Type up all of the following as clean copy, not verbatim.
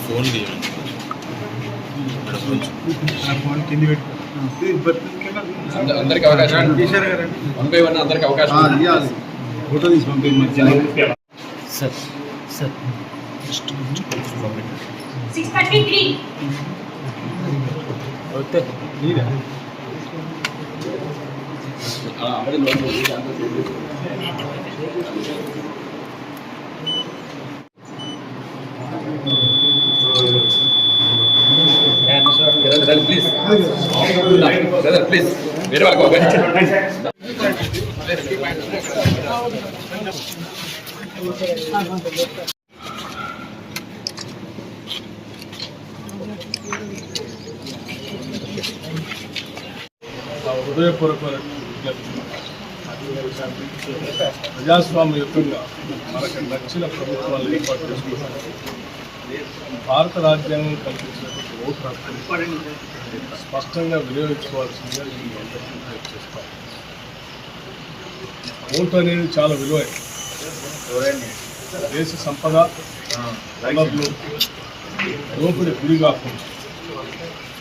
Phone phone కింది పెట్టు. అందరికి అవకాశం వన్ బై వన్ అందరికి అవకాశం ఇవ్వాలి. ఫోటో తీసి పంపి మధ్యలో. సార్ సార్ 633 ఓకే నీదే ప్లీజ్ ప్లీజ్ వేరే వాళ్ళకి అవకాశం హృదయపూర్వక ప్రజాస్వామ్యయుతంగా మనకు నచ్చిన ప్రభుత్వాలు ఏర్పాటు చేసుకుంటారు. భారత రాజ్యాంగం కల్పించినటువంటి ఓటు హక్కుని స్పష్టంగా వినియోగించుకోవాల్సిందిగా నేను అందరికీ చేస్తాను. ఓటు అనేది చాలా విలువైనది. దేశ సంపద వనరులు దోపిడి గురి కాకుండా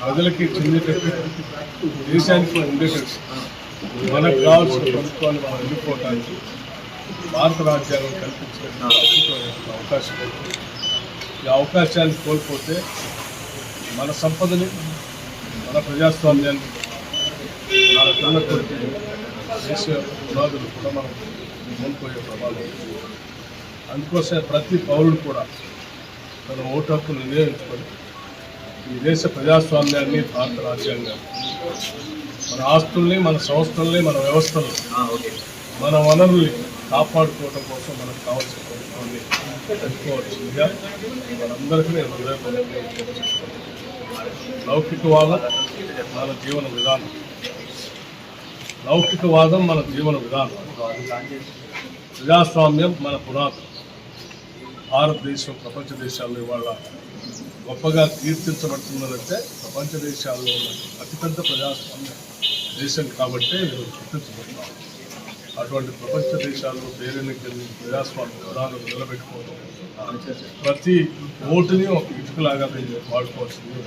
ప్రజలకి చెందేటట్టు దేశానికి ఉండేటట్టు మనకు కావాల్సిన ప్రభుత్వాన్ని మనం ఎన్నుకోవడానికి భారత రాజ్యాంగం కల్పించిన అద్భుతమైన అవకాశం. ఈ అవకాశాన్ని కోల్పోతే మన సంపదని, మన ప్రజాస్వామ్యాన్ని, మనకున్నటువంటి దేశ పునాదులు కూడా మనం కోల్పోయే ప్రమాదం. అందుకోసమే ప్రతి పౌరుడు కూడా తన ఓటు హక్కును వినియోగించుకొని ఈ దేశ ప్రజాస్వామ్యాన్ని, భారత రాజ్యాంగాన్ని, మన ఆస్తుల్ని, మన సంస్థల్ని, మన వ్యవస్థలు, మన వనరుల్ని కాపాడుకోవడం కోసం మనకు కావాల్సిన ప్రభుత్వాన్ని ఎన్నుకోవాల్సిందిగా మనందరికీ నేను హృదయపూర్వకంగా లౌకికవాదం మన జీవన విధానం. లౌకికవాదం మన జీవన విధానం. ప్రజాస్వామ్యం మన పునాది. భారతదేశం ప్రపంచ దేశాల్లో ఇవాళ గొప్పగా కీర్తించబడుతుందంటే ప్రపంచ దేశాల్లో ఉన్న అతిపెద్ద ప్రజాస్వామ్య దేశం కాబట్టే ఈరోజు గుర్తించబడుతున్నాం. అటువంటి ప్రపంచ దేశాల్లో పేరెన్నికల్ని ప్రజాస్వామ్య విధానం నిలబెట్టుకోవడం, ప్రతి ఓటుని ఒక ఇటుకలాగా వాడుకోవాల్సింది.